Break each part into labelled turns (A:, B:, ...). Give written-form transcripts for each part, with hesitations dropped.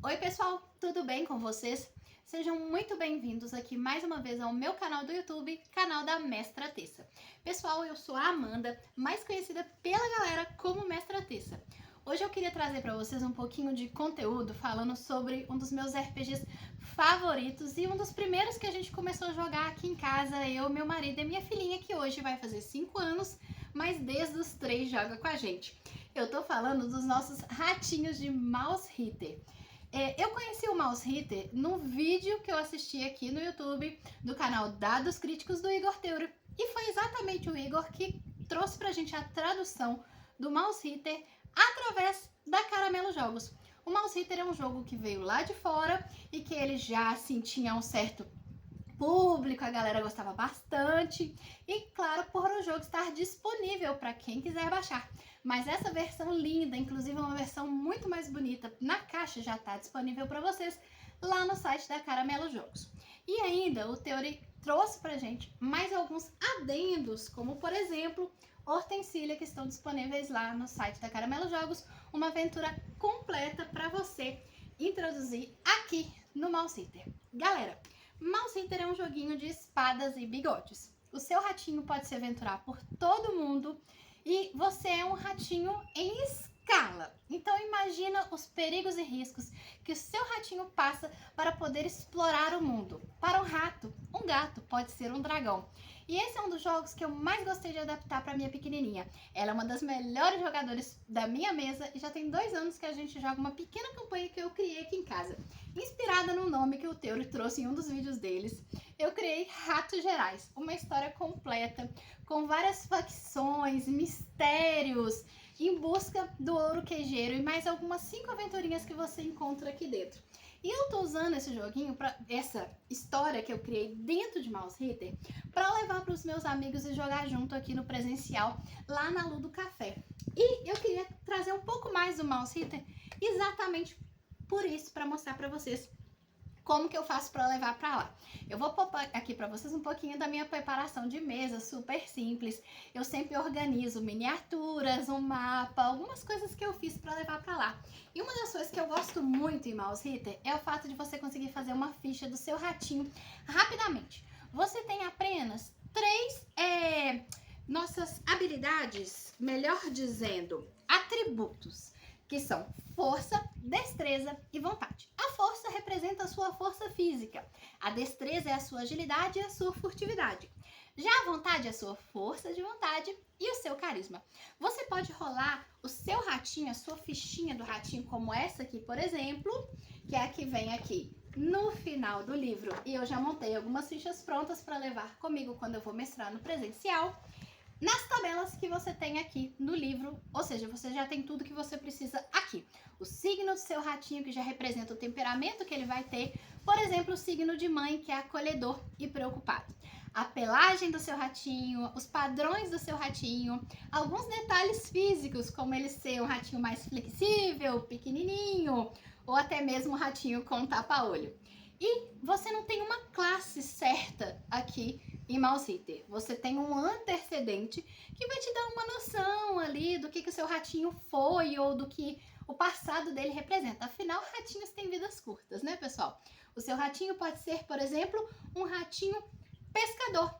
A: Oi pessoal, tudo bem com vocês? Sejam muito bem-vindos aqui mais uma vez ao meu canal do YouTube, canal da Mestra Tessa. Pessoal, eu sou a Amanda, mais conhecida pela galera como Mestra Tessa. Hoje eu queria trazer para vocês um pouquinho de conteúdo falando sobre um dos meus RPGs favoritos e um dos primeiros que a gente começou a jogar aqui em casa, eu, meu marido e minha filhinha, que hoje vai fazer 5 anos, mas desde os 3 joga com a gente. Eu tô falando dos nossos ratinhos de Mouse Hitter. Eu conheci o Mouse Hitter no vídeo que eu assisti aqui no YouTube do canal Dados Críticos do Igor Teuro. E foi exatamente o Igor que trouxe pra gente a tradução do Mouse Hitter através da Caramelo Jogos. O Mouse Hitter é um jogo que veio lá de fora e que ele já assim, tinha um certo público, a galera gostava bastante e claro, por o jogo estar disponível para quem quiser baixar. Mas essa versão linda, inclusive uma versão muito mais bonita, na caixa já está disponível para vocês lá no site da Caramelo Jogos. E ainda o Teori trouxe pra gente mais alguns adendos, como por exemplo, Hortensília, que estão disponíveis lá no site da Caramelo Jogos, uma aventura completa para você introduzir aqui no Mouse Hitter. Galera, Mouse Hitter é um joguinho de espadas e bigodes. O seu ratinho pode se aventurar por todo mundo e você é um ratinho em escala. Então imagina os perigos e riscos que o seu ratinho passa para poder explorar o mundo. Para um rato, um gato pode ser um dragão. E esse é um dos jogos que eu mais gostei de adaptar para minha pequenininha. Ela é uma das melhores jogadoras da minha mesa e já tem 2 anos que a gente joga uma pequena campanha que eu criei aqui em casa. Inspirada no nome que o Teuro trouxe em um dos vídeos deles, eu criei Ratos Gerais, uma história completa, com várias facções, mistérios, em busca do ouro queijeiro e mais algumas 5 aventurinhas que você encontra aqui dentro. E eu tô usando esse joguinho, essa história que eu criei dentro de Mouse Hitter, para levar para os meus amigos e jogar junto aqui no presencial, lá na Ludo Café. E eu queria trazer um pouco mais do Mouse Hitter exatamente por isso, para mostrar para vocês como que eu faço para levar para lá. Eu vou pôr aqui para vocês um pouquinho da minha preparação de mesa, super simples. Eu sempre organizo miniaturas, um mapa, algumas coisas que eu fiz para levar para lá. E uma das coisas que eu gosto muito em Mouse Hitter é o fato de você conseguir fazer uma ficha do seu ratinho rapidamente. Você tem apenas 3 nossas habilidades, melhor dizendo, atributos, que são força, destreza e vontade. A força representa a sua força física, a destreza é a sua agilidade e a sua furtividade. Já a vontade é a sua força de vontade e o seu carisma. Você pode rolar o seu ratinho, a sua fichinha do ratinho, como essa aqui, por exemplo, que é a que vem aqui no final do livro. E eu já montei algumas fichas prontas para levar comigo quando eu vou mestrar no presencial. Nas tabelas que você tem aqui no livro, ou seja, você já tem tudo que você precisa aqui. O signo do seu ratinho, que já representa o temperamento que ele vai ter. Por exemplo, o signo de mãe, que é acolhedor e preocupado. A pelagem do seu ratinho, os padrões do seu ratinho, alguns detalhes físicos, como ele ser um ratinho mais flexível, pequenininho, ou até mesmo um ratinho com tapa-olho. E você não tem uma classe certa aqui em Mouse Hitter. Você tem um antecedente que vai te dar uma noção ali do que o seu ratinho foi ou do que o passado dele representa. Afinal, ratinhos têm vidas curtas, né, pessoal? O seu ratinho pode ser, por exemplo, um ratinho pescador,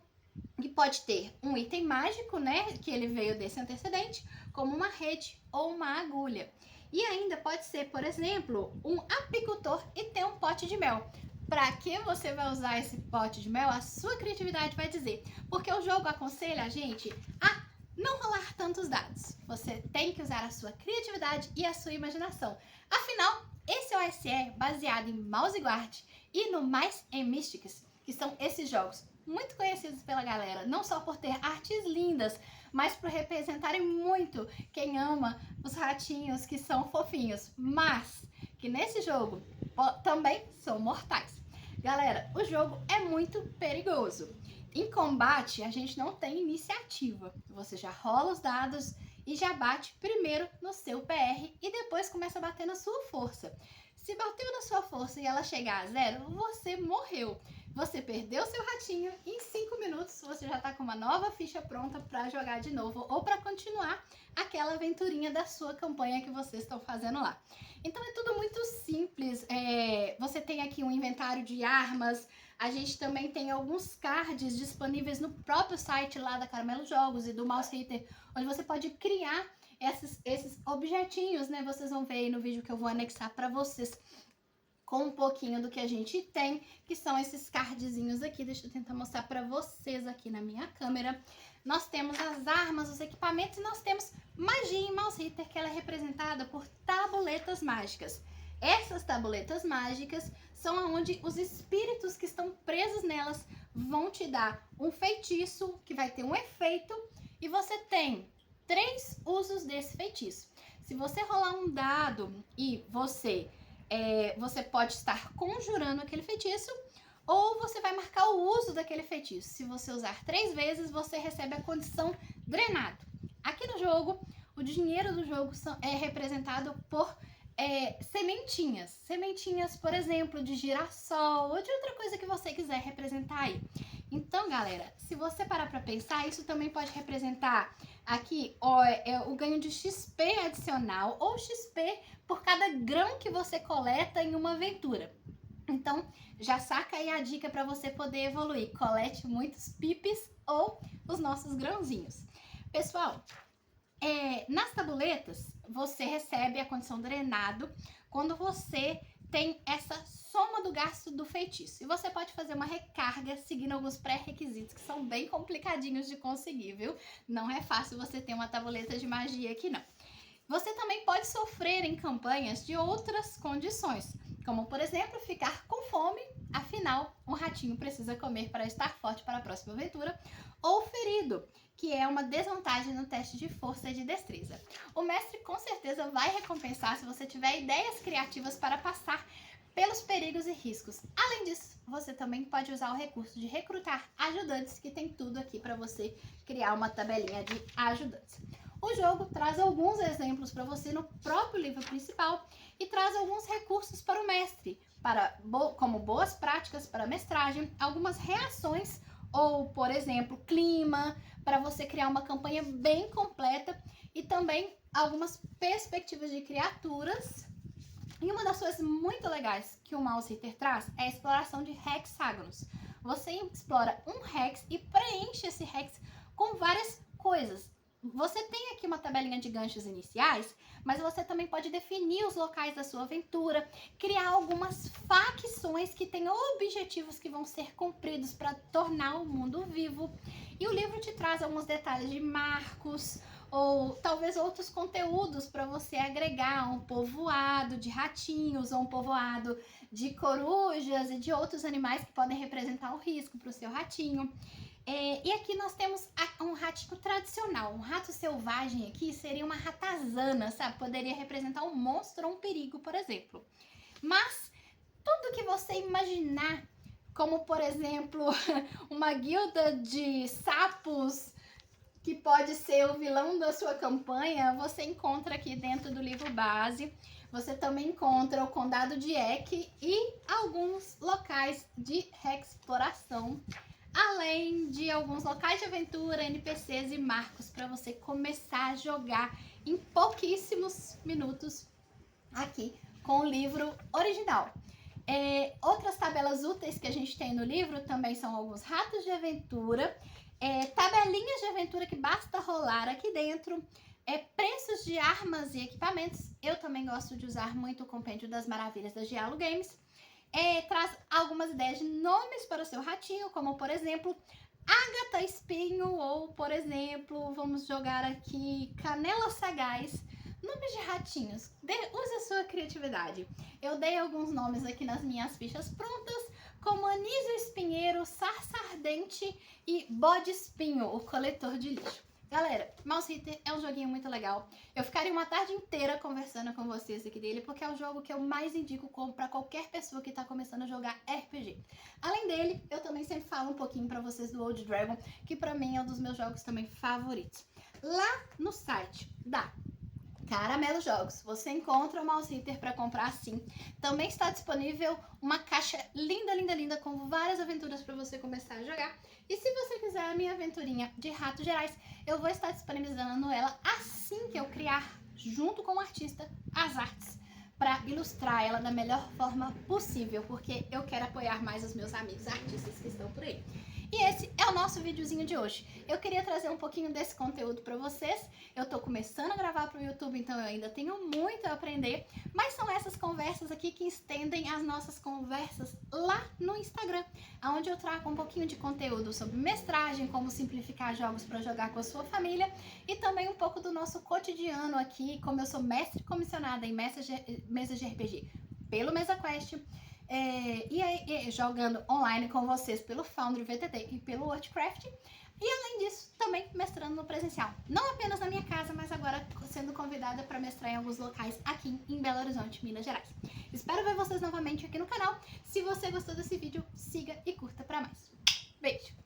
A: que pode ter um item mágico, né, que ele veio desse antecedente, como uma rede ou uma agulha. E ainda pode ser, por exemplo, um apicultor e ter um pote de mel. Para que você vai usar esse pote de mel, a sua criatividade vai dizer. Porque o jogo aconselha a gente a não rolar tantos dados. Você tem que usar a sua criatividade e a sua imaginação. Afinal, esse OSE é baseado em Mouse Guard e no Mais and Mystics, que são esses jogos muito conhecidos pela galera, não só por ter artes lindas, mas por representarem muito quem ama os ratinhos que são fofinhos, mas que nesse jogo também são mortais. Galera, o jogo é muito perigoso. Em combate, a gente não tem iniciativa. Você já rola os dados e já bate primeiro no seu PR e depois começa a bater na sua força. Se bateu na sua força e ela chegar a 0, você morreu. Você perdeu seu ratinho e em 5 minutos você já está com uma nova ficha pronta para jogar de novo ou para continuar aquela aventurinha da sua campanha que vocês estão fazendo lá. Então é tudo muito simples tem aqui um inventário de armas. A gente também tem alguns cards disponíveis no próprio site lá da Caramelo Jogos e do Mouse Hitter, onde você pode criar esses objetinhos, né? Vocês vão ver aí no vídeo que eu vou anexar para vocês com um pouquinho do que a gente tem, que são esses cardzinhos aqui. Deixa eu tentar mostrar para vocês aqui na minha câmera. Nós temos as armas, os equipamentos e nós temos magia em Mouse Hitter, que ela é representada por tabuletas mágicas. Essas tabuletas mágicas são onde os espíritos que estão presos nelas vão te dar um feitiço que vai ter um efeito e você tem 3 usos desse feitiço. Se você rolar um dado e você pode estar conjurando aquele feitiço ou você vai marcar o uso daquele feitiço. Se você usar 3 vezes, você recebe a condição drenado. Aqui no jogo, o dinheiro do jogo é representado por sementinhas. Sementinhas, por exemplo, de girassol ou de outra coisa que você quiser representar aí. Então, galera, se você parar para pensar, isso também pode representar aqui o ganho de XP adicional ou XP por cada grão que você coleta em uma aventura. Então, já saca aí a dica para você poder evoluir. Colete muitos pipes ou os nossos grãozinhos. Pessoal, nas tabuletas, você recebe a condição drenado quando você tem essa soma do gasto do feitiço. E você pode fazer uma recarga seguindo alguns pré-requisitos que são bem complicadinhos de conseguir, viu? Não é fácil você ter uma tabuleta de magia aqui, não. Você também pode sofrer em campanhas de outras condições, como, por exemplo, ficar com fome, afinal, um ratinho precisa comer para estar forte para a próxima aventura, ou ferido, que é uma desvantagem no teste de força e de destreza. O mestre com certeza vai recompensar se você tiver ideias criativas para passar pelos perigos e riscos. Além disso, você também pode usar o recurso de recrutar ajudantes, que tem tudo aqui para você criar uma tabelinha de ajudantes. O jogo traz alguns exemplos para você no próprio livro principal e traz alguns recursos para o mestre, como boas práticas para mestragem, algumas reações ou, por exemplo, clima, para você criar uma campanha bem completa e também algumas perspectivas de criaturas. E uma das coisas muito legais que o Mouse Hitter traz é a exploração de hexágonos. Você explora um hex e preenche esse hex com várias coisas. Você tem aqui uma tabelinha de ganchos iniciais, mas você também pode definir os locais da sua aventura, criar algumas facções que têm objetivos que vão ser cumpridos para tornar o mundo vivo. E o livro te traz alguns detalhes de marcos ou talvez outros conteúdos para você agregar um povoado de ratinhos ou um povoado de corujas e de outros animais que podem representar o risco para o seu ratinho. E aqui nós temos um ratinho tradicional. Um rato selvagem aqui seria uma ratazana, sabe? Poderia representar um monstro ou um perigo, por exemplo. Mas tudo que você imaginar, como por exemplo, uma guilda de sapos que pode ser o vilão da sua campanha, você encontra aqui dentro do livro base. Você também encontra o Condado de Eck e alguns locais de exploração, além de alguns locais de aventura, NPCs e marcos para você começar a jogar em pouquíssimos minutos aqui com o livro original. Outras tabelas úteis que a gente tem no livro também são alguns ratos de aventura, tabelinhas de aventura que basta rolar aqui dentro, preços de armas e equipamentos. Eu também gosto de usar muito o Compêndio das Maravilhas da Giallo Games. Traz algumas ideias de nomes para o seu ratinho, como por exemplo, Agatha Espinho, ou por exemplo, vamos jogar aqui Canela Sagaz. Nomes de ratinhos, use a sua criatividade. Eu dei alguns nomes aqui nas minhas fichas prontas, como Anísio Espinheiro, Sarsa Ardente e Bode Espinho, o coletor de lixo. Galera, Mouse Hitter é um joguinho muito legal. Eu ficaria uma tarde inteira conversando com vocês aqui dele, porque é o jogo que eu mais indico para qualquer pessoa que está começando a jogar RPG. Além dele, eu também sempre falo um pouquinho para vocês do Old Dragon, que para mim é um dos meus jogos também favoritos. Lá no site da Caramelo Jogos, você encontra o Mouse Hitter para comprar sim. Também está disponível uma caixa linda, linda, linda com várias aventuras para você começar a jogar. E se você quiser a minha aventurinha de Ratos Gerais, eu vou estar disponibilizando ela assim que eu criar, junto com o artista, as artes para ilustrar ela da melhor forma possível, porque eu quero apoiar mais os meus amigos artistas que estão por aí. E esse é o nosso videozinho de hoje. Eu queria trazer um pouquinho desse conteúdo para vocês. Eu tô começando a gravar pro YouTube, então eu ainda tenho muito a aprender, mas são essas conversas aqui que estendem as nossas conversas lá no Instagram, onde eu trago um pouquinho de conteúdo sobre mestragem, como simplificar jogos para jogar com a sua família, e também um pouco do nosso cotidiano aqui, como eu sou mestre comissionada em mesas de RPG pelo MesaQuest, jogando online com vocês pelo Foundry VTT e pelo Wordcraft. E além disso, também mestrando no presencial. Não apenas na minha casa, mas agora sendo convidada para mestrar em alguns locais aqui em Belo Horizonte, Minas Gerais. Espero ver vocês novamente aqui no canal. Se você gostou desse vídeo, siga e curta para mais. Beijo!